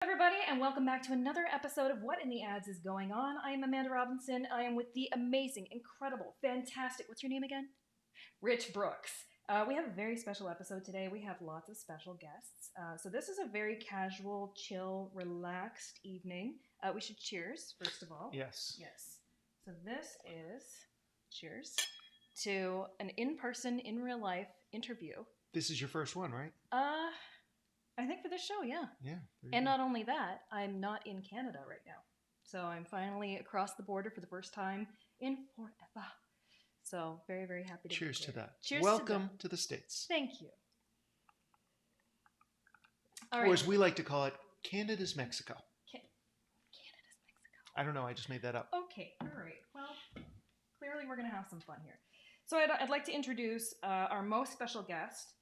Everybody, and welcome back to another episode of What in the Ads is Going On. I am Amanda Robinson. I am with the amazing, incredible, fantastic, what's your name again? Rich Brooks. We have a very special episode today. We have lots of special guests. So this is a very casual, chill, relaxed evening. We should cheers, first of all. Yes. Yes. So this is, cheers, to an in-person, in real life interview. This is your first one, right? I think for this show, yeah. Yeah. And not only that, I'm not in Canada right now. So I'm finally across the border for the first time in forever. So very, very happy to Cheers be to here. that. Cheers Welcome to the States. Thank you. Or as we like to call it, Canada's Mexico. Canada's Mexico. I don't know. I just made that up. Okay. All right. Well, clearly we're going to have some fun here. So I'd like to introduce our most special guest.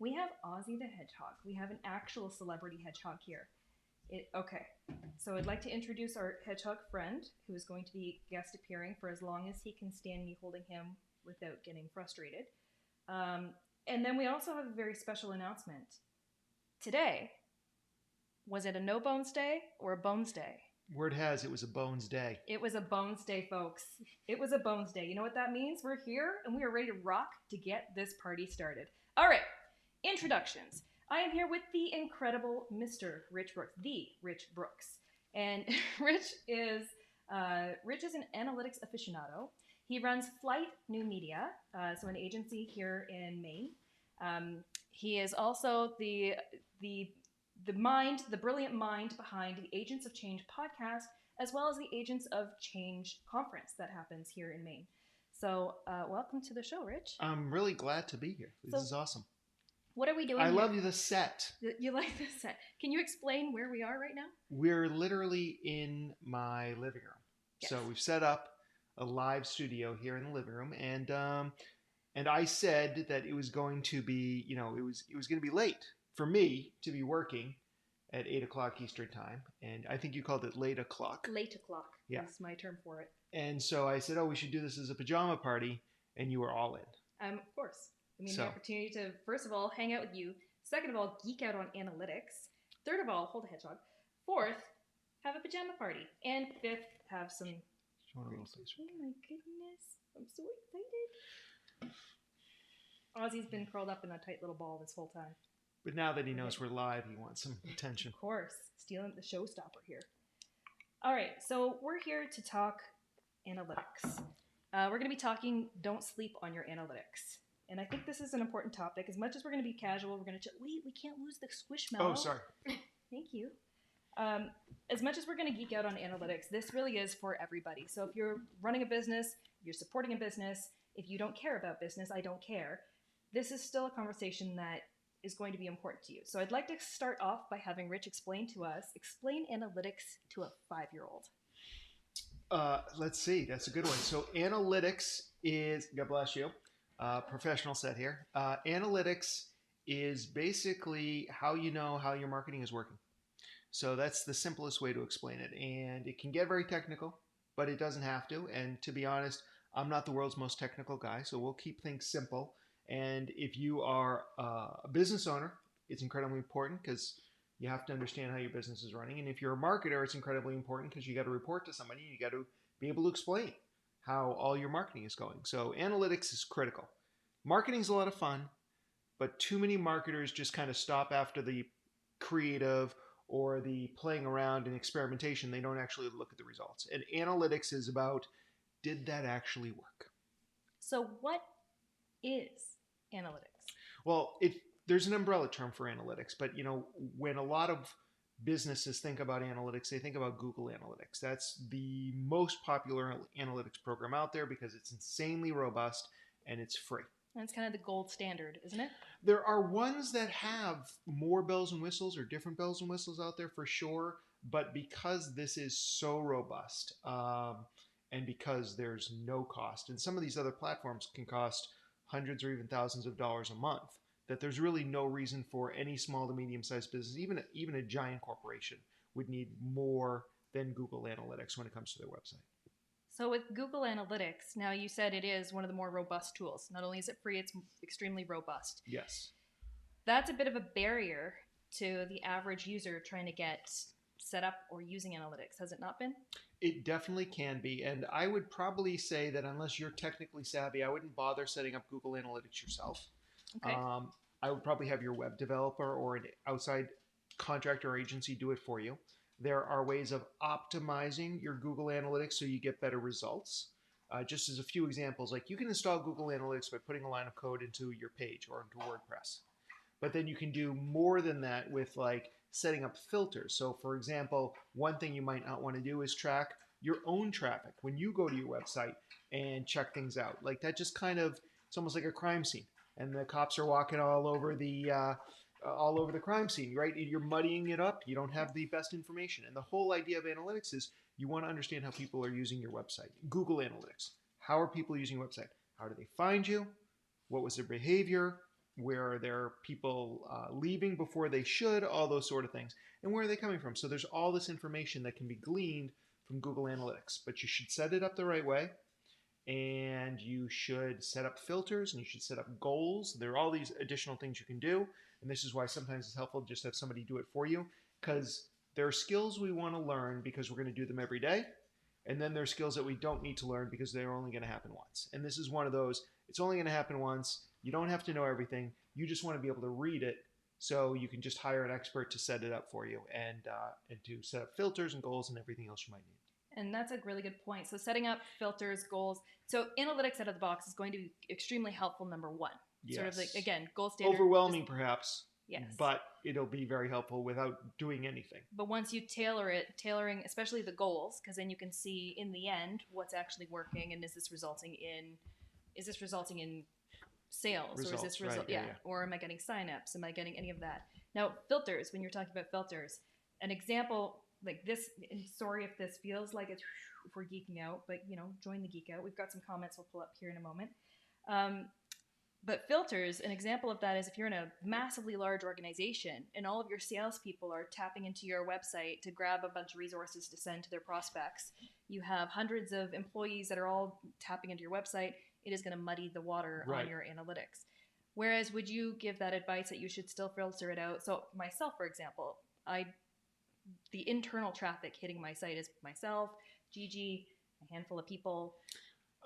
We have Ozzy the Hedgehog. We have an actual celebrity hedgehog here. Okay, so I'd like to introduce our hedgehog friend, who is going to be guest appearing for as long as he can stand me holding him without getting frustrated. And then we also have a very special announcement. Today, was it a no bones day or a bones day? Word has it was a bones day. It was a bones day, folks. It was a bones day. You know what that means? We're here and we are ready to rock to get this party started. All right. Introductions. I am here with the incredible Mr. Rich Brooks, the Rich Brooks. And Rich is an analytics aficionado. He runs Flyte New Media, so an agency here in Maine. He is also the brilliant mind behind the Agents of Change podcast, as well as the Agents of Change conference that happens here in Maine. So welcome to the show, Rich. I'm really glad to be here. This is awesome. What are we doing I here? love the set. You like this set. Can you explain where we are right now? We're literally in my living room. Yes. So we've set up a live studio here in the living room, and I said that it was going to be, it was going to be late for me to be working at 8 o'clock Eastern time, and I think you called it late o'clock. Late o'clock is my term for it. And so I said, we should do this as a pajama party, and you were all in. Of course. The opportunity to, first of all, hang out with you. Second of all, geek out on analytics. Third of all, hold a hedgehog. Fourth, have a pajama party. And fifth, have some... Oh my goodness. I'm so excited. Ozzy's been curled up in a tight little ball this whole time. But now that he knows we're live, he wants some attention. Of course. Stealing the showstopper here. All right, so we're here to talk analytics. We're going to be talking don't sleep on your analytics. And I think this is an important topic. As much as we're going to be casual, we're going to... Wait, we can't lose the squishmallow. Oh, sorry. Thank you. As much as we're going to geek out on analytics, this really is for everybody. So if you're running a business, you're supporting a business, if you don't care about business, I don't care. This is still a conversation that is going to be important to you. So I'd like to start off by having Rich explain analytics to a 5-year-old. Let's see. That's a good one. So analytics is... God bless you. Professional set here. Analytics is basically how you know how your marketing is working. So that's the simplest way to explain it. And it can get very technical, but it doesn't have to. And to be honest, I'm not the world's most technical guy, so we'll keep things simple. And if you are a business owner, it's incredibly important because you have to understand how your business is running. And if you're a marketer, it's incredibly important because you got to report to somebody. You got to be able to explain how all your marketing is going. So analytics is critical. Marketing is a lot of fun, but too many marketers just kind of stop after the creative or the playing around and experimentation. They don't actually look at the results. And analytics is about, did that actually work? So what is analytics? Well, there's an umbrella term for analytics, but when a lot of businesses think about analytics, they think about Google Analytics. That's the most popular analytics program out there because it's insanely robust and it's free. And it's kind of the gold standard, isn't it? There are ones that have more bells and whistles or different bells and whistles out there for sure, but because this is so robust and because there's no cost, and some of these other platforms can cost hundreds or even thousands of dollars a month, that there's really no reason for any small to medium-sized business, even a giant corporation, would need more than Google Analytics when it comes to their website. So with Google Analytics, now you said it is one of the more robust tools. Not only is it free, it's extremely robust. Yes. That's a bit of a barrier to the average user trying to get set up or using analytics, has it not been? It definitely can be. And I would probably say that unless you're technically savvy, I wouldn't bother setting up Google Analytics yourself. Okay. I would probably have your web developer or an outside contractor or agency do it for you. There are ways of optimizing your Google Analytics so you get better results. Just as a few examples, like you can install Google Analytics by putting a line of code into your page or into WordPress. But then you can do more than that with like setting up filters. So for example, one thing you might not want to do is track your own traffic when you go to your website and check things out. Like that just kind of, it's almost like a crime scene. And the cops are walking all over the crime scene, right? You're muddying it up. You don't have the best information. And the whole idea of analytics is you want to understand how people are using your website. Google Analytics. How are people using your website? How do they find you? What was their behavior? Where are there people leaving before they should? All those sort of things. And where are they coming from? So there's all this information that can be gleaned from Google Analytics. But you should set it up the right way. And you should set up filters and you should set up goals. There are all these additional things you can do. And this is why sometimes it's helpful to just have somebody do it for you, because there are skills we want to learn because we're going to do them every day. And then there are skills that we don't need to learn because they're only going to happen once. And this is one of those. It's only going to happen once. You don't have to know everything. You just want to be able to read it so you can just hire an expert to set it up for you and to set up filters and goals and everything else you might need. And that's a really good point. So setting up filters, goals. So analytics out of the box is going to be extremely helpful, number one. Yes. Sort of like, again, gold standard. Overwhelming perhaps. Yes. But it'll be very helpful without doing anything. But once you tailoring especially the goals, because then you can see in the end what's actually working and is this resulting in sales, results, or is this result right, yeah. Or am I getting signups? Am I getting any of that? Now filters, when you're talking about filters, an example like this, and sorry if this feels like it's if we're geeking out, but join the geek out. We've got some comments we'll pull up here in a moment. But filters, an example of that is if you're in a massively large organization and all of your salespeople are tapping into your website to grab a bunch of resources to send to their prospects. You have hundreds of employees that are all tapping into your website. It is going to muddy the water on your analytics. Whereas, would you give that advice that you should still filter it out? So myself, for example, the internal traffic hitting my site is myself, Gigi, a handful of people.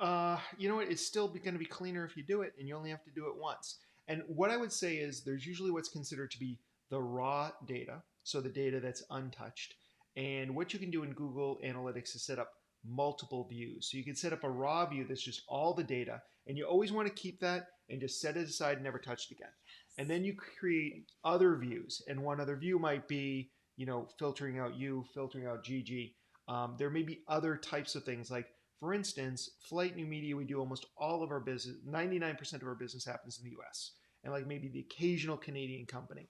You know what? It's still going to be cleaner if you do it, and you only have to do it once. And what I would say is there's usually what's considered to be the raw data, so the data that's untouched. And what you can do in Google Analytics is set up multiple views. So you can set up a raw view that's just all the data, and you always want to keep that and just set it aside and never touch it again. Yes. And then you create other views, and one other view might be, filtering out you, filtering out Gigi. There may be other types of things like, for instance, Flyte New Media, we do almost all of our business, 99% of our business happens in the US, and like maybe the occasional Canadian company.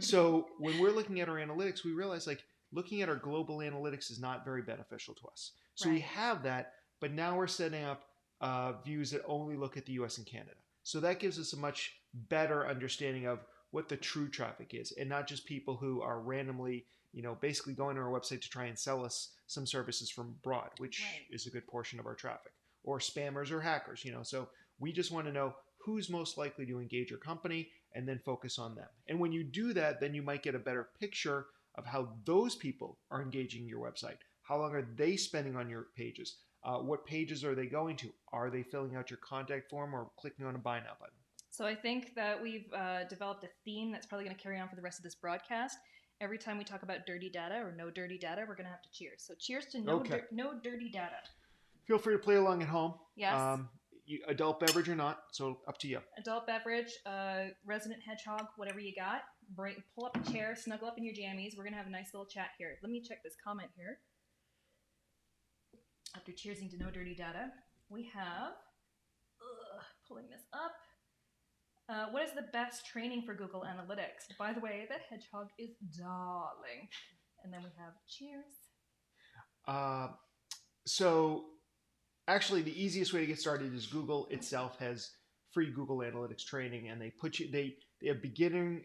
So when we're looking at our analytics, we realize like looking at our global analytics is not very beneficial to us. So we have that, but now we're setting up views that only look at the US and Canada. So that gives us a much better understanding of what the true traffic is, and not just people who are randomly basically going to our website to try and sell us some services from abroad, which is a good portion of our traffic, or spammers or hackers, So we just want to know who's most likely to engage your company and then focus on them. And when you do that, then you might get a better picture of how those people are engaging your website. How long are they spending on your pages? What pages are they going to? Are they filling out your contact form or clicking on a buy now button? So I think that we've developed a theme that's probably going to carry on for the rest of this broadcast. Every time we talk about dirty data or no dirty data, we're going to have to cheers. So cheers to no dirty data. Feel free to play along at home. Yes. Adult beverage or not, so up to you. Adult beverage, resident hedgehog, whatever you got. Pull up a chair, snuggle up in your jammies. We're going to have a nice little chat here. Let me check this comment here. After cheersing to no dirty data, we have, pulling this up. What is the best training for Google Analytics? By the way, the hedgehog is darling. And then we have cheers. So actually the easiest way to get started is Google itself has free Google Analytics training, and they have beginning,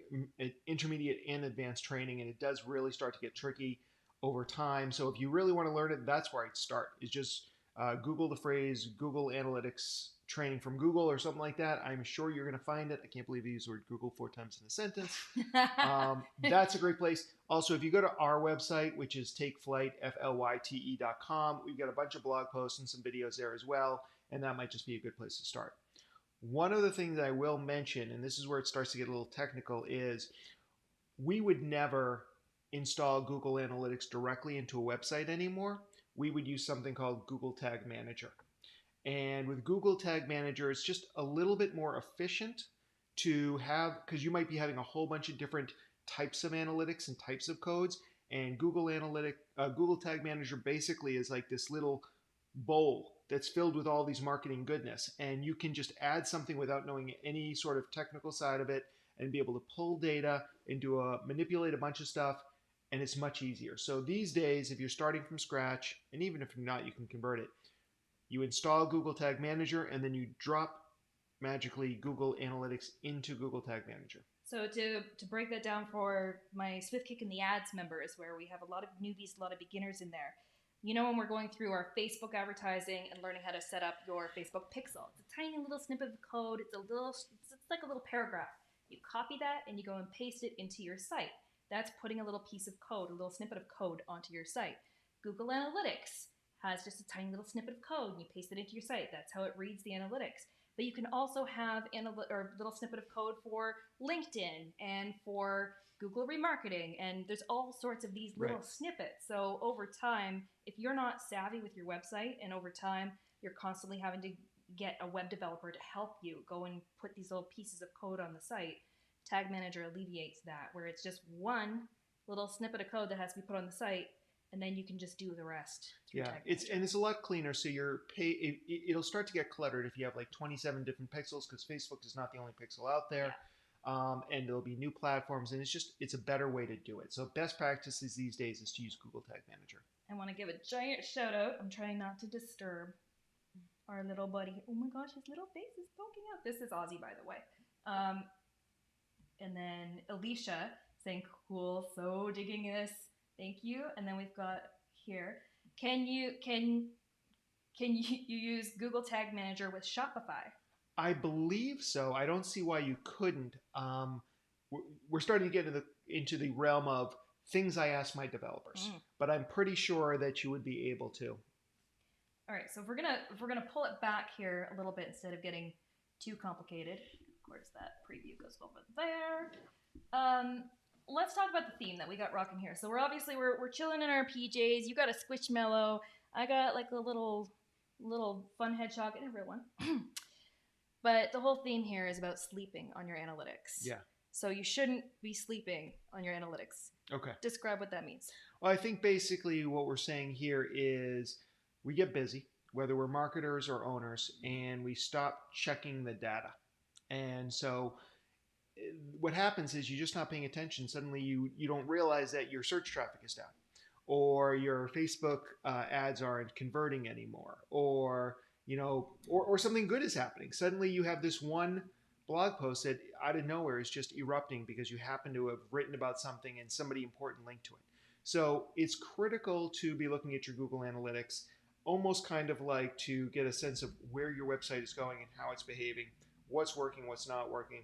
intermediate, and advanced training, and it does really start to get tricky over time. So if you really want to learn it, that's where I'd start, is just Google the phrase Google Analytics training from Google or something like that, I'm sure you're going to find it. I can't believe I used the word Google 4 times in a sentence. That's a great place. Also, if you go to our website, which is takeflyte, FLYTE.com, we've got a bunch of blog posts and some videos there as well, and that might just be a good place to start. One other thing that I will mention, and this is where it starts to get a little technical, is we would never install Google Analytics directly into a website anymore. We would use something called Google Tag Manager. And with Google Tag Manager, it's just a little bit more efficient to have, because you might be having a whole bunch of different types of analytics and types of codes. And Google Tag Manager basically is like this little bowl that's filled with all these marketing goodness. And you can just add something without knowing any sort of technical side of it and be able to pull data and manipulate a bunch of stuff. And it's much easier. So these days, if you're starting from scratch, and even if you're not, you can convert it. You install Google Tag Manager, and then you drop magically Google Analytics into Google Tag Manager. So to break that down for my Swift Kick in the Ads members, where we have a lot of newbies, a lot of beginners in there, you know, when we're going through our Facebook advertising and learning how to set up your Facebook pixel, it's a tiny little snippet of code. It's like a little paragraph. You copy that and you go and paste it into your site. That's putting a little piece of code, a little snippet of code onto your site. Google Analytics has just a tiny little snippet of code and you paste it into your site. That's how it reads the analytics. But you can also have a little snippet of code for LinkedIn and for Google remarketing, and there's all sorts of these little snippets. So over time, if you're not savvy with your website, and over time you're constantly having to get a web developer to help you go and put these little pieces of code on the site, Tag Manager alleviates that, where it's just one little snippet of code that has to be put on the site, and then you can just do the rest. Yeah, it's a lot cleaner. So it'll start to get cluttered if you have like 27 different pixels, because Facebook is not the only pixel out there. Yeah. And there'll be new platforms, and it's a better way to do it. So best practices these days is to use Google Tag Manager. I want to give a giant shout out. I'm trying not to disturb our little buddy. Oh my gosh, his little face is poking out. This is Ozzy, by the way. And then Alicia saying, cool, so digging this. Thank you. And then we've got here, can you use Google Tag Manager with Shopify? I believe so. I don't see why you couldn't. We're starting to get into the realm of things I ask my developers, but I'm pretty sure that you would be able to. All right, so if we're gonna pull it back here a little bit instead of getting too complicated. Of course, that preview goes over there. Let's talk about the theme that we got rocking here. So we're chilling in our PJs. You got a Squishmallow. I got like a little fun hedgehog and a real one. But the whole theme here is about sleeping on your analytics. Yeah. So you shouldn't be sleeping on your analytics. Okay. Describe what that means. Well, I think basically what we're saying here is we get busy, whether we're marketers or owners, and we stop checking the data. And so what happens is you're just not paying attention. Suddenly you don't realize that your search traffic is down, or your Facebook ads aren't converting anymore, or something good is happening. Suddenly you have this one blog post that out of nowhere is just erupting because you happen to have written about something and somebody important linked to it. So it's critical to be looking at your Google Analytics, almost kind of like to get a sense of where your website is going and how it's behaving, what's working, what's not working.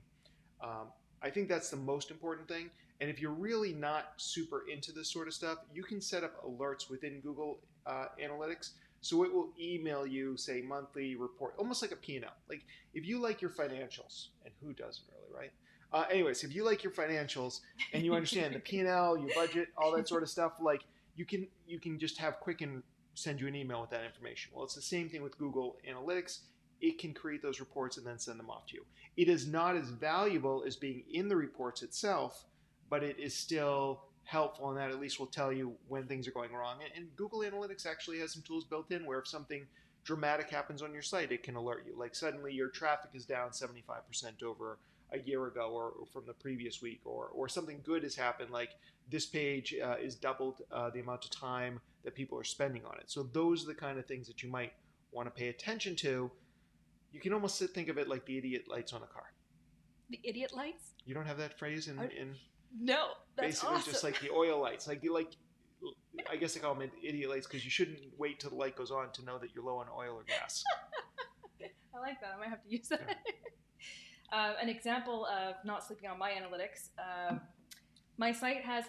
I think that's the most important thing. And if you're really not super into this sort of stuff, you can set up alerts within Google Analytics. So it will email you, say, monthly report, almost like a P&L. Like if you like your financials, and who doesn't really, right? Anyways, if you like your financials and you understand the P&L, your budget, all that sort of stuff, like you can just have Quicken send you an email with that information. Well, it's the same thing with Google Analytics. It can create those reports and then send them off to you. It is not as valuable as being in the reports itself, but it is still helpful, and that at least will tell you when things are going wrong. And Google Analytics actually has some tools built in where if something dramatic happens on your site, it can alert you. Like suddenly your traffic is down 75% over a year ago or from the previous week, or something good has happened, like this page is doubled the amount of time that people are spending on it. So those are the kind of things that you might want to pay attention to. You can almost think of it like the idiot lights on a car. The idiot lights? You don't have that phrase in no, that's basically awesome. Just like the oil lights. I guess they call them idiot lights because you shouldn't wait till the light goes on to know that you're low on oil or gas. I like that. I might have to use that. An example of not sleeping on Myanalytics. My site has,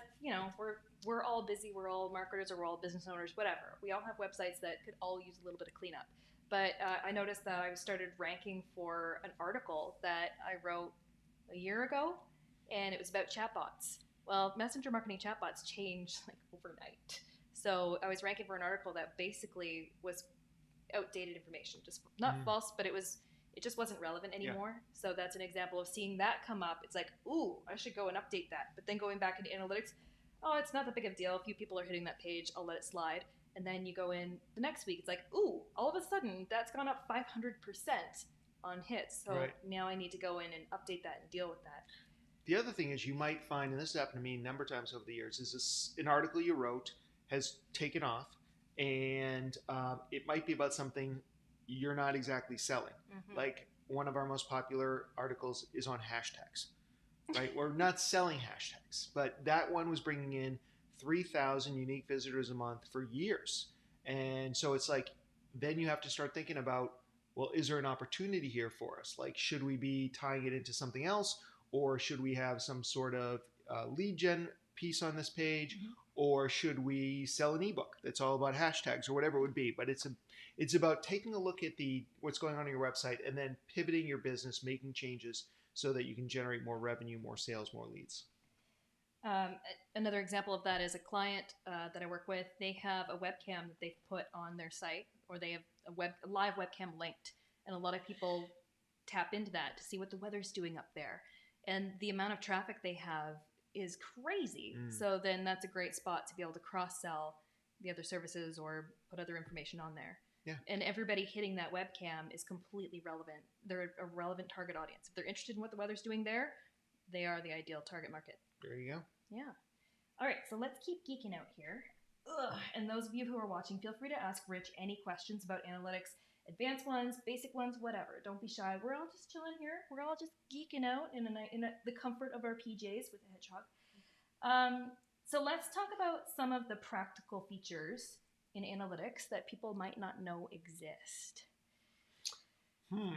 we're all busy, we're all marketers, or we're all business owners, whatever. We all have websites that could all use a little bit of cleanup. But I noticed that I started ranking for an article that I wrote a year ago, and it was about chatbots. Well, messenger marketing chatbots changed like overnight. So I was ranking for an article that basically was outdated information, just not false, but it just wasn't relevant anymore. So that's an example of seeing that come up. It's like, ooh, I should go and update that. But then going back into analytics, oh, it's not that big of a deal. A few people are hitting that page. I'll let it slide. And then you go in the next week. It's like, ooh, all of a sudden that's gone up 500% on hits. So now I need to go in and update that and deal with that. The other thing is you might find, and this has happened to me a number of times over the years, is this an article you wrote has taken off, and it might be about something you're not exactly selling. Like one of our most popular articles is on hashtags, right? We're not selling hashtags, but that one was bringing in 3,000 unique visitors a month for years. And so it's like, then you have to start thinking about, well, is there an opportunity here for us? Like, should we be tying it into something else? Or should we have some sort of lead gen piece on this page? Or should we sell an ebook that's all about hashtags or whatever it would be? But it's about taking a look at what's going on your website and then pivoting your business, making changes so that you can generate more revenue, more sales, more leads. Another example of that is a client that I work with. They have a webcam that they've put on their site, or they have a live webcam linked. And a lot of people tap into that to see what the weather's doing up there. And the amount of traffic they have is crazy. So then that's a great spot to be able to cross-sell the other services or put other information on there. Yeah. And everybody hitting that webcam is completely relevant. They're a relevant target audience. If they're interested in what the weather's doing there, they are the ideal target market. There you go. Yeah. All right, so let's keep geeking out here. And those of you who are watching, feel free to ask Rich any questions about analytics. Advanced ones, basic ones, whatever. Don't be shy. We're all just chilling here. We're all just geeking out in the comfort of our PJs with a hedgehog. So let's talk about some of the practical features in analytics that people might not know exist.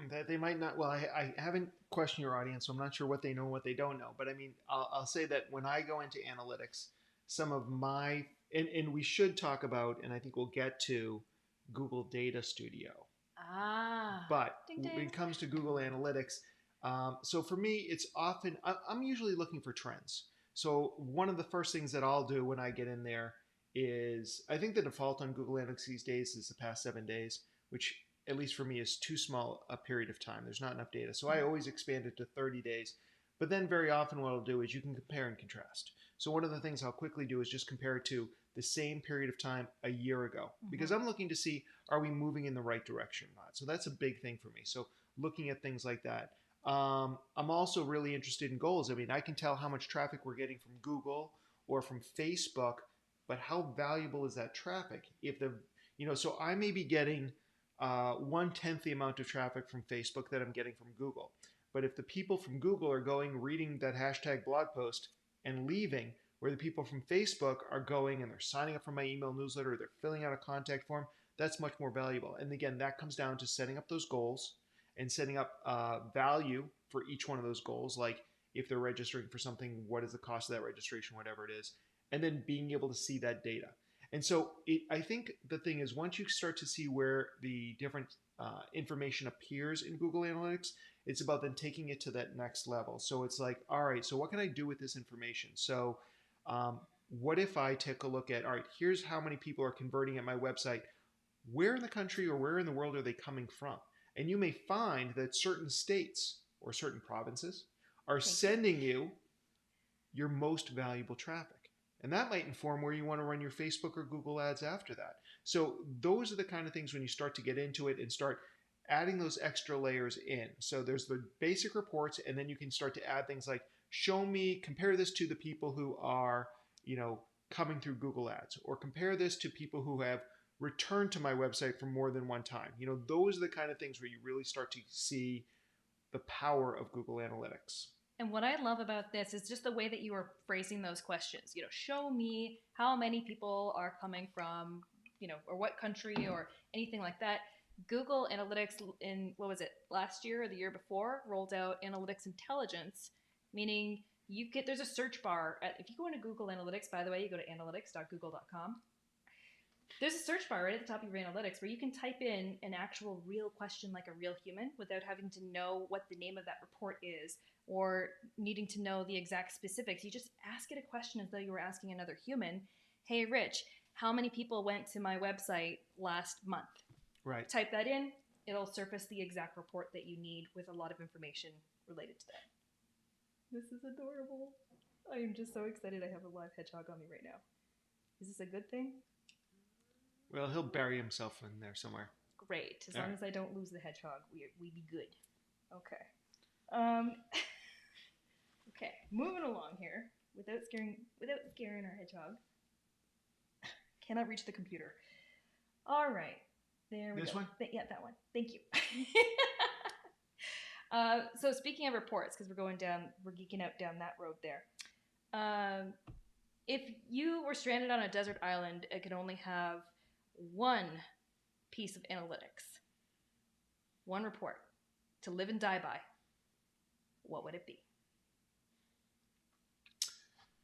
That they might not. Well, I haven't questioned your audience, so I'm not sure what they know and what they don't know. But I mean, I'll say that when I go into analytics, some of my and we should talk about, and I think we'll get to Google Data Studio. But ding, ding. when it comes to Google Analytics, so for me, it's often, I'm usually looking for trends. So one of the first things that I'll do when I get in there is, I think the default on Google Analytics these days is the past 7 days, which at least for me is too small a period of time. There's not enough data. So I always expand it to 30 days. But then very often what I'll do is you can compare and contrast. So one of the things I'll quickly do is just compare it to the same period of time a year ago, because I'm looking to see, are we moving in the right direction or not? So that's a big thing for me. So looking at things like that. I'm also really interested in goals. I mean, I can tell how much traffic we're getting from Google or from Facebook, but how valuable is that traffic? So I may be getting 1/10 the amount of traffic from Facebook that I'm getting from Google. But if the people from Google are going, reading that hashtag blog post and leaving, where the people from Facebook are going and they're signing up for my email newsletter, or they're filling out a contact form, that's much more valuable. And again, that comes down to setting up those goals and setting up value for each one of those goals. Like if they're registering for something, what is the cost of that registration, whatever it is, and then being able to see that data. And so I think the thing is, once you start to see where the different information appears in Google Analytics, it's about then taking it to that next level. So it's like, all right, so what can I do with this information? So what if I take a look at, all right, here's how many people are converting at my website. Where in the country or where in the world are they coming from? And you may find that certain states or certain provinces are sending you your most valuable traffic. And that might inform where you want to run your Facebook or Google ads after that. So those are the kind of things when you start to get into it and start adding those extra layers in. So there's the basic reports, and then you can start to add things like, compare this to the people who are, coming through Google ads, or compare this to people who have returned to my website for more than one time. Those are the kind of things where you really start to see the power of Google Analytics. And what I love about this is just the way that you are phrasing those questions. Show me how many people are coming from, or what country or anything like that. Google Analytics in, what was it, last year or the year before, rolled out Analytics Intelligence, meaning there's a search bar. If you go into Google Analytics, by the way, you go to analytics.google.com. There's a search bar right at the top of your analytics where you can type in an actual real question like a real human without having to know what the name of that report is or needing to know the exact specifics. You just ask it a question as though you were asking another human. Hey, Rich, how many people went to my website last month? Right. Type that in. It'll surface the exact report that you need with a lot of information related to that. This is adorable. I am just so excited I have a live hedgehog on me right now. Is this a good thing? Well, he'll bury himself in there somewhere. Great. As long as I don't lose the hedgehog, we be good. Okay. Okay. Moving along here without scaring our hedgehog. Cannot reach the computer. All right. There we go. This one? Yeah, that one. Thank you. So speaking of reports, because we're geeking out down that road there. If you were stranded on a desert island, it could only have one piece of analytics, one report to live and die by, what would it be?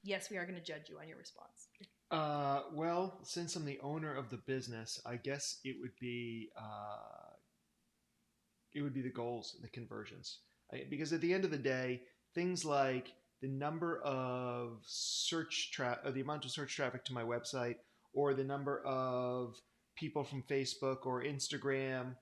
Yes, we are going to judge you on your response. Well, since I'm the owner of the business, I guess it would be the goals and the conversions. Because at the end of the day, things like the number of the amount of search traffic to my website, or the number of people from Facebook or Instagram,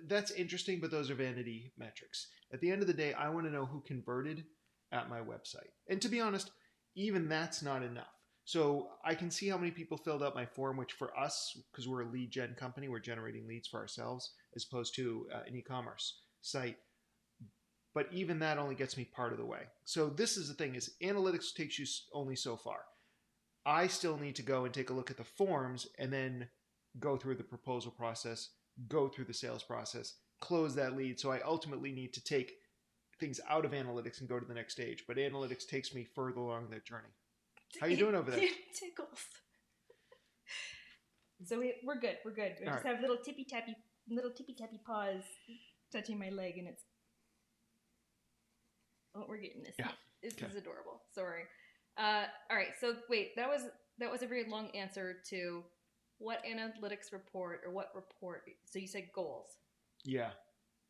that's interesting, but those are vanity metrics. At the end of the day, I want to know who converted at my website. And to be honest, even that's not enough. So I can see how many people filled out my form, which for us, because we're a lead gen company, we're generating leads for ourselves as opposed to an e-commerce site. But even that only gets me part of the way. So this is the thing, is analytics takes you only so far. I still need to go and take a look at the forms and then go through the proposal process, go through the sales process, close that lead. So I ultimately need to take things out of analytics and go to the next stage. But analytics takes me further along that journey. How you doing over there? Tickles. So we're good. We just right. have little tippy tappy paws touching my leg, and it's. Oh, we're getting this. Yeah. This is adorable. Sorry. All right. So wait, that was a very long answer to what analytics report or what report. So you said goals. Yeah.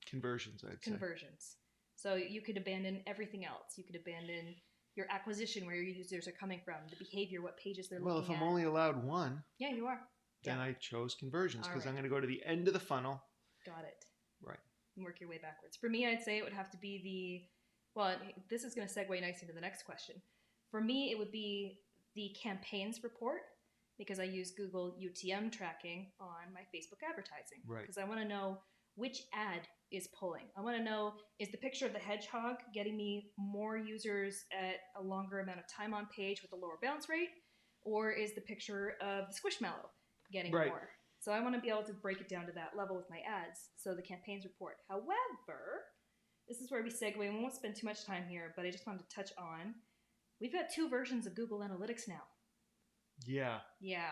Conversions, I'd say. Conversions. So you could abandon everything else. You could abandon your acquisition, where your users are coming from, the behavior, what pages they're looking at. Well, if I'm only allowed one. Yeah, you are. Then I chose conversions because I'm going to go to the end of the funnel. Got it. Right. And work your way backwards. For me, I'd say it would have to be well, this is going to segue nicely into the next question. For me, it would be the campaigns report, because I use Google UTM tracking on my Facebook advertising. Right. Because I want to know which ad is pulling. I want to know, is the picture of the hedgehog getting me more users at a longer amount of time on page with a lower bounce rate? Or is the picture of the squishmallow getting more? So I want to be able to break it down to that level with my ads. So the campaigns report. However, this is where we segue. We won't spend too much time here, but I just wanted to touch on, we've got 2 versions of Google Analytics now. Yeah. Yeah.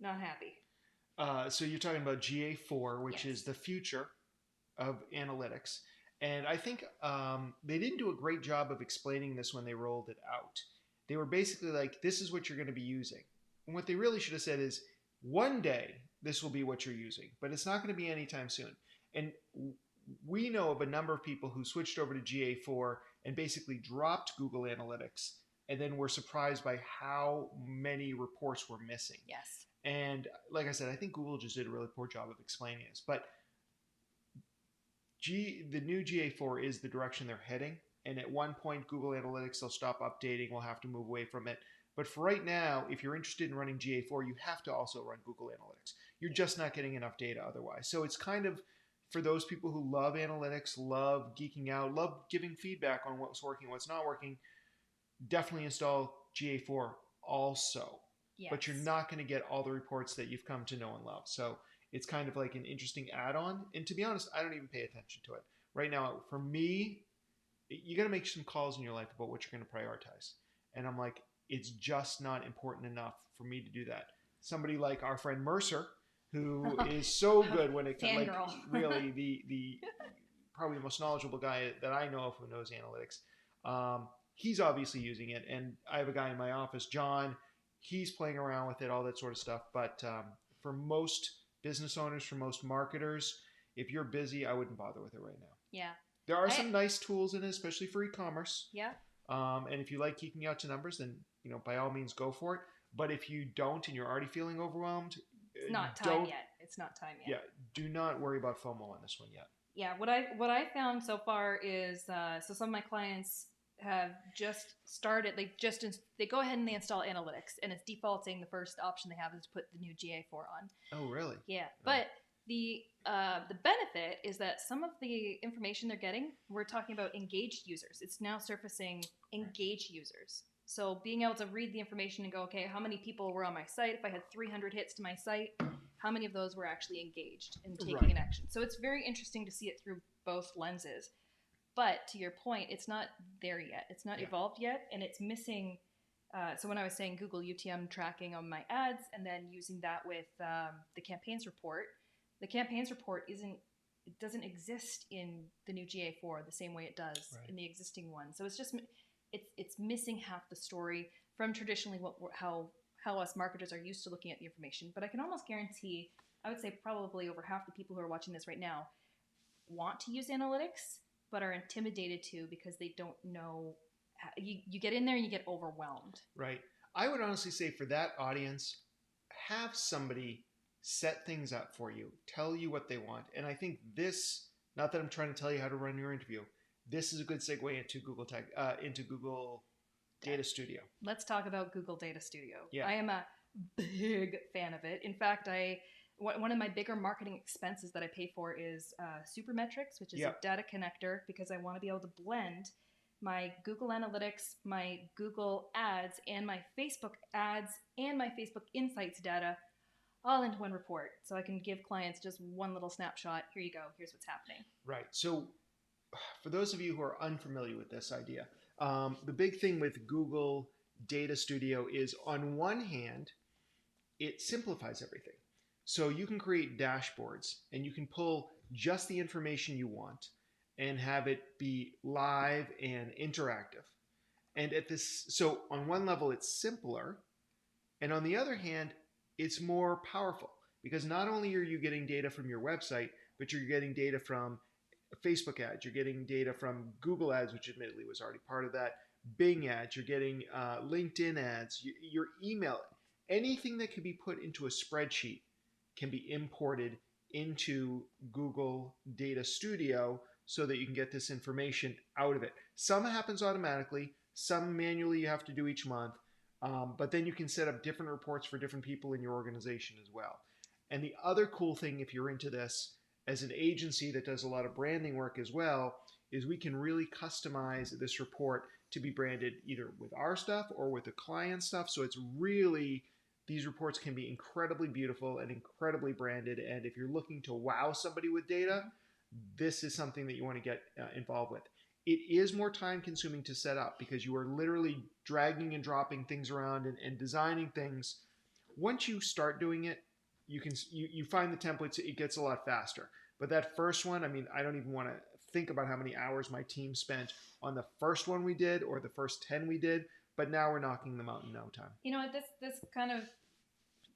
Not happy. So you're talking about GA4, which is the future of analytics. And I think they didn't do a great job of explaining this when they rolled it out. They were basically like, this is what you're going to be using. And what they really should have said is, one day this will be what you're using, but it's not going to be anytime soon. And we know of a number of people who switched over to GA4 and basically dropped Google Analytics, and then were surprised by how many reports were missing. Yes. And like I said, I think Google just did a really poor job of explaining this. But the new GA4 is the direction they're heading. And at one point, Google Analytics, they'll stop updating. We'll have to move away from it. But for right now, if you're interested in running GA4, you have to also run Google Analytics. You're just not getting enough data otherwise. So it's kind of for those people who love analytics, love geeking out, love giving feedback on what's working, what's not working, definitely install GA4 also. Yes. But you're not going to get all the reports that you've come to know and love. So it's kind of like an interesting add-on. And to be honest, I don't even pay attention to it. Right now, for me, you got to make some calls in your life about what you're going to prioritize. And I'm like, it's just not important enough for me to do that. Somebody like our friend Mercer, who is so good when it comes, like Fangirl. really the probably the most knowledgeable guy that I know of who knows analytics. He's obviously using it, and I have a guy in my office, John. He's playing around with it, all that sort of stuff. But for most business owners, for most marketers, if you're busy, I wouldn't bother with it right now. Yeah. There are some nice tools in it, especially for e-commerce. Yeah. And if you like geeking out to numbers, then by all means go for it. But if you don't and you're already feeling overwhelmed, it's not time yet. It's not time yet. Yeah, do not worry about FOMO on this one yet. Yeah, what I found so far is so some of my clients have just started. They go ahead and they install analytics, and it's defaulting. The first option they have is to put the new GA4 on. Oh, really? Yeah, but the benefit is that some of the information they're getting, we're talking about engaged users. It's now surfacing engaged users. So being able to read the information and go, okay, how many people were on my site? If I had 300 hits to my site, how many of those were actually engaged and taking an action? So it's very interesting to see it through both lenses. But to your point, it's not there yet. It's not evolved yet, and it's missing. So when I was saying Google UTM tracking on my ads and then using that with the campaigns report, the campaigns report doesn't exist in the new GA4 the same way it does in the existing one. So it's just it's missing half the story from traditionally how us marketers are used to looking at the information. But I can almost guarantee, I would say probably over half the people who are watching this right now want to use analytics, but are intimidated to because they don't know. You get in there and you get overwhelmed. Right. I would honestly say for that audience, have somebody set things up for you, tell you what they want. And I think this, not that I'm trying to tell you how to run your interview, this is a good segue into Google Data Studio. Let's talk about Google Data Studio. Yeah. I am a big fan of it. In fact, one of my bigger marketing expenses that I pay for is Supermetrics, which is a data connector, because I want to be able to blend my Google Analytics, my Google Ads, and my Facebook Ads, and my Facebook Insights data all into one report. So I can give clients just one little snapshot. Here you go. Here's what's happening. Right. So for those of you who are unfamiliar with this idea, the big thing with Google Data Studio is, on one hand, it simplifies everything. So you can create dashboards and you can pull just the information you want and have it be live and interactive. And so on one level, it's simpler. And on the other hand, it's more powerful, because not only are you getting data from your website, but you're getting data from Facebook ads, you're getting data from Google ads, which admittedly was already part of that, Bing ads, you're getting LinkedIn ads, your email, anything that can be put into a spreadsheet can be imported into Google Data Studio so that you can get this information out of it. Some happens automatically, some manually you have to do each month, but then you can set up different reports for different people in your organization as well. And the other cool thing, if you're into this, as an agency that does a lot of branding work as well, is we can really customize this report to be branded either with our stuff or with the client stuff. So it's really, these reports can be incredibly beautiful and incredibly branded. And if you're looking to wow somebody with data, this is something that you want to get involved with. It is more time consuming to set up because you are literally dragging and dropping things around and designing things. Once you start doing it, you find the templates, it gets a lot faster. But that first one, I mean, I don't even want to think about how many hours my team spent on the first one we did or the first 10 we did, but now we're knocking them out in no time. You know what, this kind of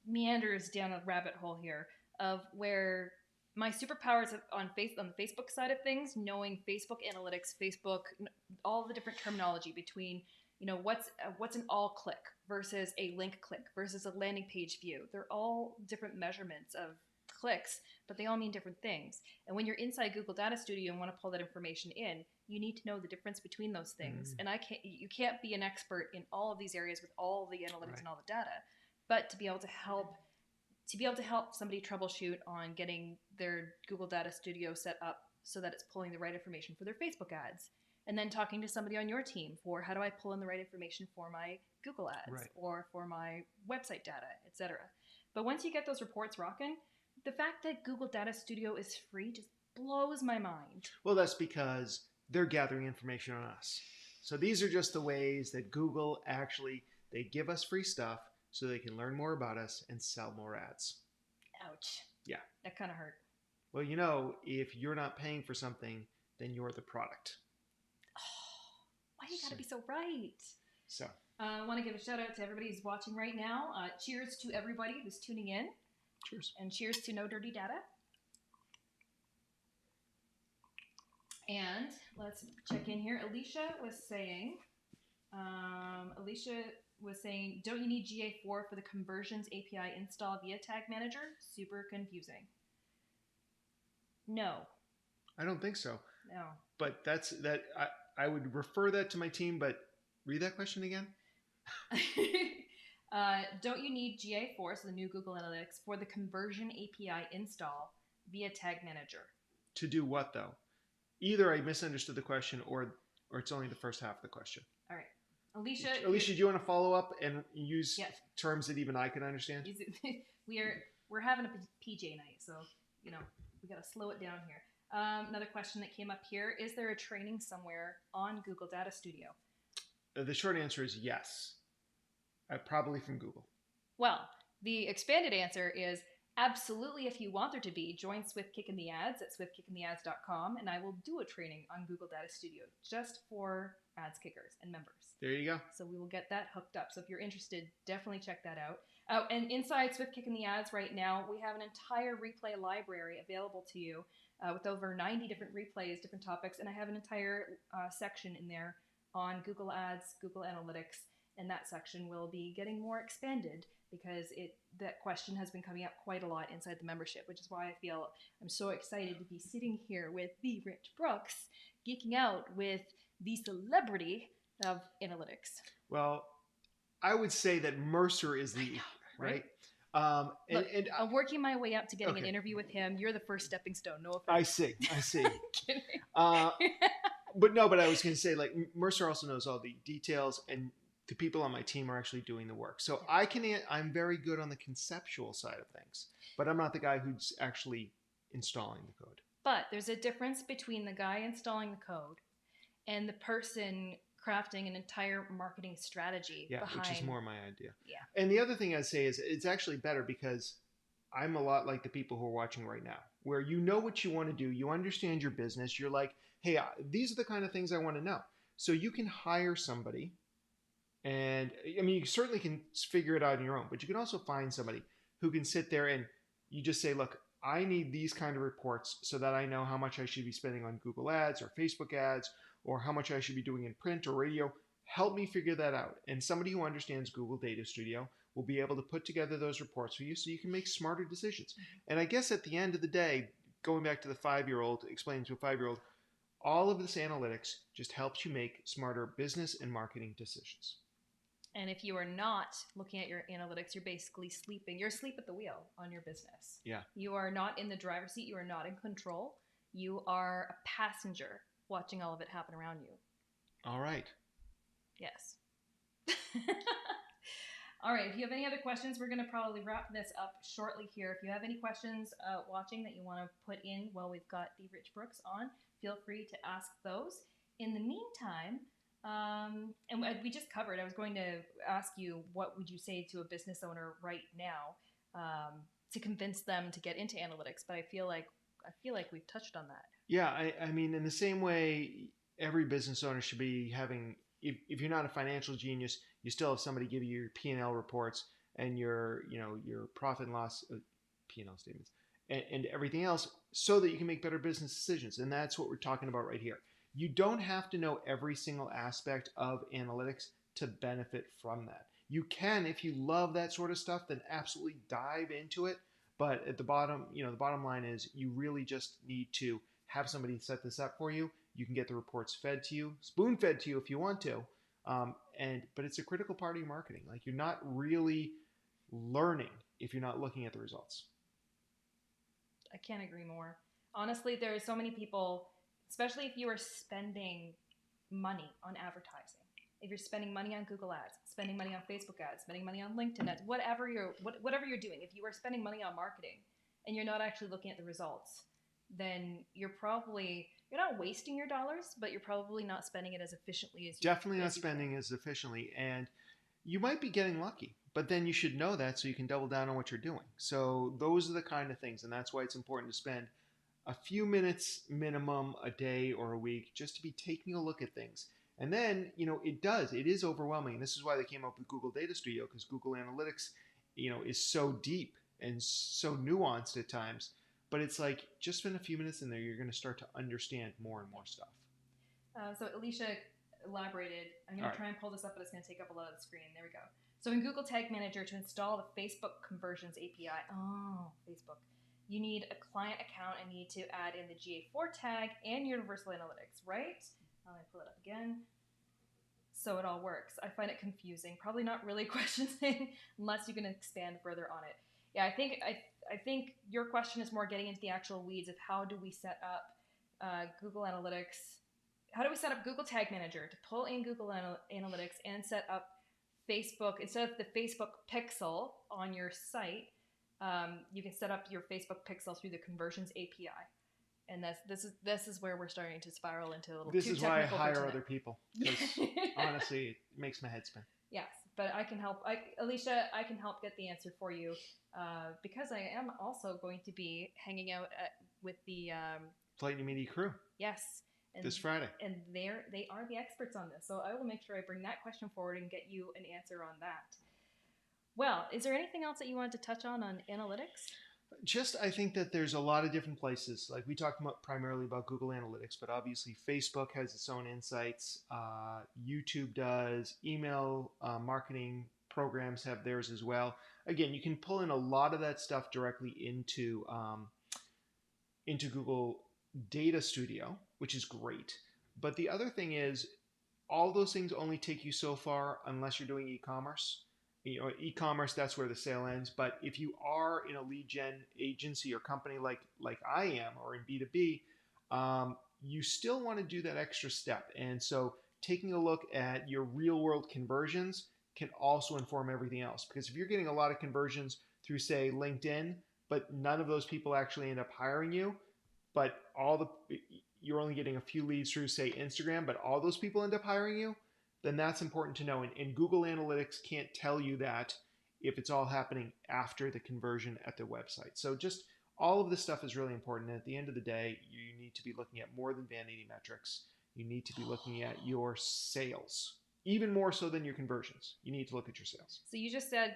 meanders down a rabbit hole here of where my superpowers on the Facebook side of things, knowing Facebook analytics, Facebook, all the different terminology between, what's an all click versus a link click versus a landing page view. They're all different measurements of clicks, but they all mean different things. And when you're inside Google Data Studio and want to pull that information in, you need to know the difference between those things. And you can't be an expert in all of these areas with all the analytics and all the data, but to be able to help somebody troubleshoot on getting their Google Data Studio set up so that it's pulling the right information for their Facebook ads. And then talking to somebody on your team for how do I pull in the right information for my Google ads or for my website data, etc. But once you get those reports rocking, the fact that Google Data Studio is free just blows my mind. Well, that's because they're gathering information on us. So these are just the ways that Google they give us free stuff so they can learn more about us and sell more ads. Ouch. Yeah. That kind of hurt. Well, if you're not paying for something, then you're the product. Why you gotta be so right? So. I want to give a shout out to everybody who's watching right now. Cheers to everybody who's tuning in. Cheers. And cheers to No Dirty Data. And let's check in here. Alicia was saying, don't you need GA4 for the conversions API install via Tag Manager? Super confusing. No. I don't think so. No. But I would refer that to my team, but read that question again. Don't you need GA4, so the new Google Analytics, for the conversion API install via Tag Manager? To do what, though? Either I misunderstood the question or it's only the first half of the question. All right. Alicia, do you want to follow up and use terms that even I can understand? We're having a PJ night, so, we got to slow it down here. Another question that came up here, is there a training somewhere on Google Data Studio? The short answer is yes. Probably from Google. Well, the expanded answer is absolutely. If you want there to be, join Swift Kick in the Ads at swiftkickingtheads.com, and I will do a training on Google Data Studio just for ads kickers and members. There you go. So we will get that hooked up. So if you're interested, definitely check that out. Oh, and inside Swift Kick in the Ads right now, we have an entire replay library available to you with over 90 different replays, different topics, and I have an entire section in there on Google Ads, Google Analytics, and that section will be getting more expanded because that question has been coming up quite a lot inside the membership, which is why I feel I'm so excited to be sitting here with the Rich Brooks, geeking out with the celebrity of analytics. Well, I would say that Mercer is the right. Look, I'm working my way up to getting an interview with him. You're the first stepping stone. No offense. I see. Kidding. But I was going to say, like, Mercer also knows all the details, and the people on my team are actually doing the work. So I'm very good on the conceptual side of things, but I'm not the guy who's actually installing the code. But there's a difference between the guy installing the code and the person crafting an entire marketing strategy behind. Which is more my idea. Yeah. And the other thing I'd say is it's actually better because I'm a lot like the people who are watching right now, where you know what you want to do, you understand your business, you're like, hey, these are the kind of things I want to know. So you can hire somebody, and I mean, you certainly can figure it out on your own, but you can also find somebody who can sit there and you just say, look, I need these kind of reports so that I know how much I should be spending on Google ads or Facebook ads, or how much I should be doing in print or radio. Help me figure that out. And somebody who understands Google Data Studio will be able to put together those reports for you so you can make smarter decisions. And I guess at the end of the day, going back to the 5-year-old, explaining to a 5-year-old, all of this analytics just helps you make smarter business and marketing decisions. And if you are not looking at your analytics, you're basically sleeping. You're asleep at the wheel on your business. Yeah. You are not in the driver's seat. You are not in control. You are a passenger watching all of it happen around you. All right. Yes. All right. If you have any other questions, we're going to probably wrap this up shortly here. If you have any questions watching that you want to put in while we've got the Rich Brooks on, feel free to ask those. In the meantime, and we just covered, I was going to ask you, what would you say to a business owner right now to convince them to get into analytics? But I feel like we've touched on that. Yeah, I mean, in the same way, every business owner should be having, if you're not a financial genius, you still have somebody give you your P&L reports and your profit and loss P&L statements and everything else so that you can make better business decisions. And that's what we're talking about right here. You don't have to know every single aspect of analytics to benefit from that. You can, if you love that sort of stuff, then absolutely dive into it. But at the bottom line is you really just need to have somebody set this up for you. You can get the reports fed to you, spoon-fed to you if you want to. But it's a critical part of your marketing. Like, you're not really learning if you're not looking at the results. I can't agree more. Honestly, there are so many people, especially if you are spending money on advertising. If you're spending money on Google ads, spending money on Facebook ads, spending money on LinkedIn ads, whatever you're doing, if you are spending money on marketing and you're not actually looking at the results, then you're not wasting your dollars, but you're probably not spending it as efficiently as you definitely not spending as efficiently, and you might be getting lucky. But then you should know that so you can double down on what you're doing. So those are the kind of things, and that's why it's important to spend a few minutes minimum a day or a week just to be taking a look at things. And then, it is overwhelming. And this is why they came up with Google Data Studio, because Google Analytics, is so deep and so nuanced at times. But it's like, just spend a few minutes in there, you're going to start to understand more and more stuff. So Alicia elaborated. I'm going All to right. try and pull this up, but it's going to take up a lot of the screen. There we go. So in Google Tag Manager, to install the Facebook Conversions API, Facebook, you need a client account and need to add in the GA4 tag and Universal Analytics, right? Let me pull it up again. So it all works. I find it confusing. Probably not really questioning unless you can expand further on it. Yeah, I think your question is more getting into the actual weeds of how do we set up Google Analytics. How do we set up Google Tag Manager to pull in Google Analytics and set up Facebook, instead of the Facebook pixel on your site, you can set up your Facebook pixel through the Conversions API. And this is where we're starting to spiral into a little This too is why I technical for hire tonight. other people, because honestly, it makes my head spin. Yes, but I can help. Alicia, I can help get the answer for you because I am also going to be hanging out with the Flyte New Media crew. Yes. And, this Friday. And they are the experts on this. So I will make sure I bring that question forward and get you an answer on that. Well, is there anything else that you wanted to touch on analytics? Just, I think that there's a lot of different places. Like we talked primarily about Google Analytics, but obviously Facebook has its own insights. YouTube does. Email marketing programs have theirs as well. Again, you can pull in a lot of that stuff directly into Google Data Studio, which is great. But the other thing is, all those things only take you so far unless you're doing e-commerce. E-commerce, that's where the sale ends. But if you are in a lead gen agency or company like I am, or in B2B, you still want to do that extra step. And so taking a look at your real world conversions can also inform everything else. Because if you're getting a lot of conversions through, say, LinkedIn, but none of those people actually end up hiring you, but you're only getting a few leads through, say, Instagram, but all those people end up hiring you, then that's important to know. And Google Analytics can't tell you that if it's all happening after the conversion at the website. So just all of this stuff is really important. And at the end of the day, you need to be looking at more than vanity metrics. You need to be looking at your sales. Even more so than your conversions. You need to look at your sales. So you just said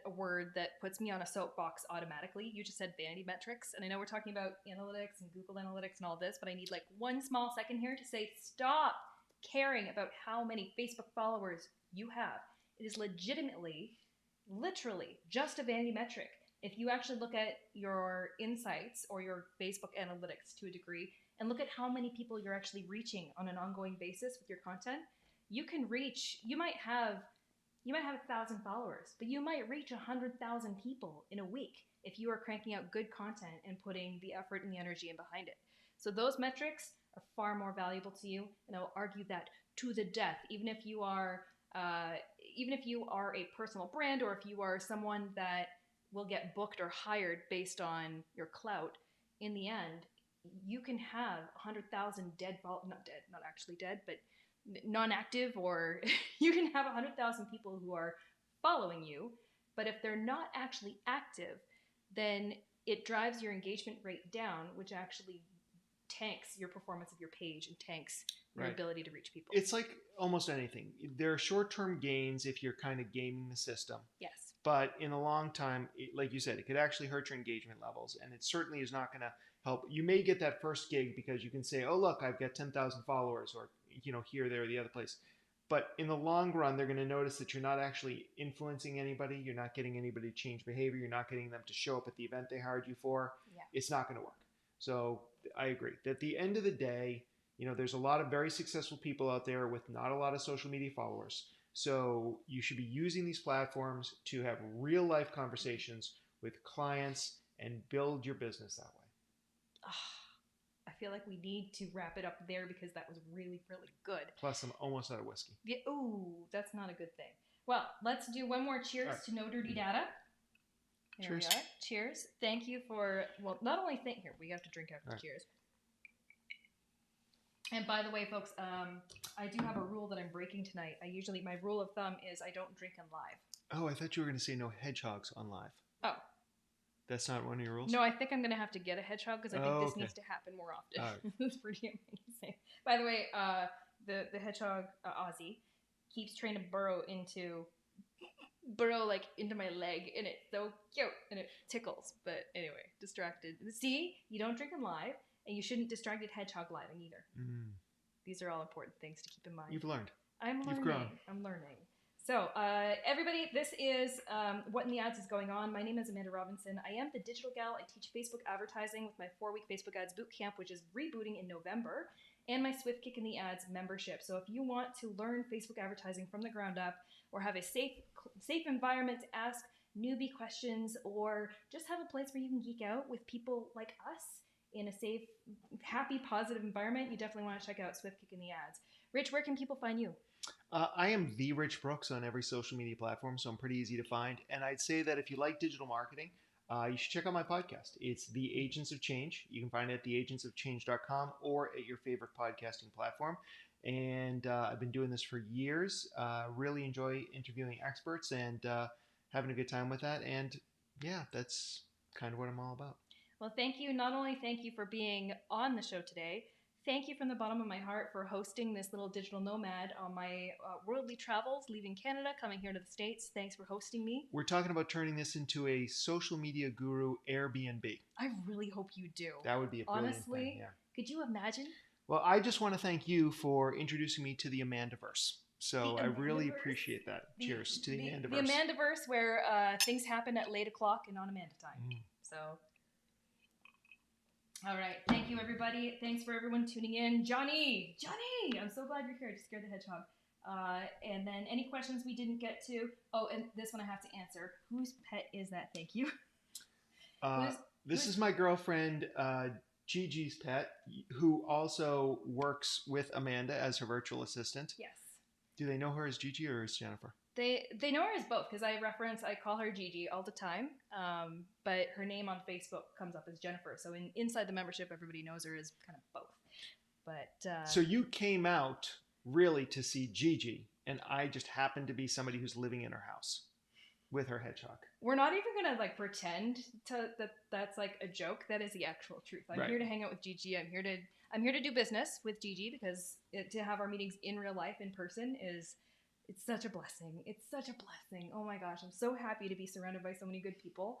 a word that puts me on a soapbox automatically. You just said vanity metrics. And I know we're talking about analytics and Google Analytics and all this, but I need like one small second here to say stop caring about how many Facebook followers you have. It is literally just a vanity metric. If you actually look at your insights or your Facebook analytics to a degree and look at how many people you're actually reaching on an ongoing basis with your content, you might have 1,000 followers, but you might reach 100,000 people in a week if you are cranking out good content and putting the effort and the energy in behind it. So those metrics are far more valuable to you, and I'll argue that to the death. Even if you are a personal brand, or if you are someone that will get booked or hired based on your clout, in the end, you can have 100,000 not actually dead, but non-active, or you can have 100,000 people who are following you, but if they're not actually active, then it drives your engagement rate down, which actually tanks your performance of your page and tanks your ability to reach people. It's like almost anything. There are short-term gains if you're kind of gaming the system. Yes. But in a long time, like you said, it could actually hurt your engagement levels, and it certainly is not going to help. You may get that first gig because you can say, oh, look, I've got 10,000 followers, or here, there, or the other place. But in the long run, they're going to notice that you're not actually influencing anybody. You're not getting anybody to change behavior. You're not getting them to show up at the event they hired you for. Yeah. It's not going to work. So I agree. At the end of the day, there's a lot of very successful people out there with not a lot of social media followers. So you should be using these platforms to have real life conversations with clients and build your business that way. I feel like we need to wrap it up there because that was really, really good. Plus, I'm almost out of whiskey. Yeah, ooh, that's not a good thing. Well, let's do one more cheers to No Dirty Data. There we are. Cheers. Thank you for, not only here, we have to drink after cheers. And by the way, folks, I do have a rule that I'm breaking tonight. My rule of thumb is I don't drink on live. Oh, I thought you were going to say no hedgehogs on live. Oh. That's not one of your rules? No, I think I'm going to have to get a hedgehog because I think this needs to happen more often. Right. It's pretty amazing. By the way, the hedgehog, Ozzy, keeps trying to burrow into my leg, and it's so cute, and it tickles. But anyway, distracted. See, you don't drink them live, and you shouldn't distracted hedgehog living either. These are all important things to keep in mind. You've learned. I'm learning. You've grown. I'm learning. So, everybody, this is What in the Ads is going on. My name is Amanda Robinson. I am the digital gal. I teach Facebook advertising with my 4-week Facebook Ads Bootcamp, which is rebooting in November, and my Swift Kick in the Ads membership. So if you want to learn Facebook advertising from the ground up, or have a safe environment to ask newbie questions, or just have a place where you can geek out with people like us in a safe, happy, positive environment, you definitely want to check out Swift Kick in the Ads. Rich, where can people find you? I am the Rich Brooks on every social media platform, so I'm pretty easy to find. And I'd say that if you like digital marketing, you should check out my podcast. It's The Agents of Change. You can find it at theagentsofchange.com or at your favorite podcasting platform. And I've been doing this for years. Really enjoy interviewing experts and having a good time with that. And yeah, that's kind of what I'm all about. Well, thank you. Not only thank you for being on the show today, thank you from the bottom of my heart for hosting this little digital nomad on my worldly travels, leaving Canada, coming here to the States. Thanks for hosting me. We're talking about turning this into a social media guru Airbnb. I really hope you do. That would be a brilliant Honestly, thing. Yeah. Could you imagine? Well, I just want to thank you for introducing me to the Amandaverse. So I really appreciate that. Cheers to the Amandaverse. The Amandaverse, where things happen at late o'clock and on Amanda time. So... all right. Thank you, everybody. Thanks for everyone tuning in. Johnny! I'm so glad you're here. I just scared the hedgehog. And then any questions we didn't get to. Oh, and this one I have to answer. Whose pet is that? Thank you. This is my girlfriend, Gigi's pet, who also works with Amanda as her virtual assistant. Yes. Do they know her as Gigi or as Jennifer? They know her as both because I call her Gigi all the time, but her name on Facebook comes up as Jennifer. So inside the membership, everybody knows her as kind of both. But so you came out really to see Gigi, and I just happened to be somebody who's living in her house with her hedgehog. We're not even gonna pretend that's like a joke. That is the actual truth. I'm here to hang out with Gigi. I'm here to do business with Gigi because to have our meetings in real life in person it's such a blessing. It's such a blessing. Oh my gosh, I'm so happy to be surrounded by so many good people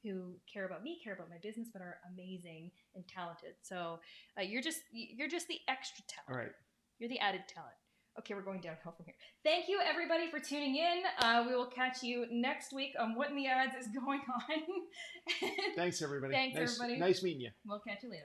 who care about me, care about my business, but are amazing and talented. So you're just the extra talent. All right. You're the added talent. Okay, we're going downhill from here. Thank you, everybody, for tuning in. We will catch you next week on What in the Ads is going on. Thanks, everybody. Thanks, everybody. Nice meeting you. We'll catch you later.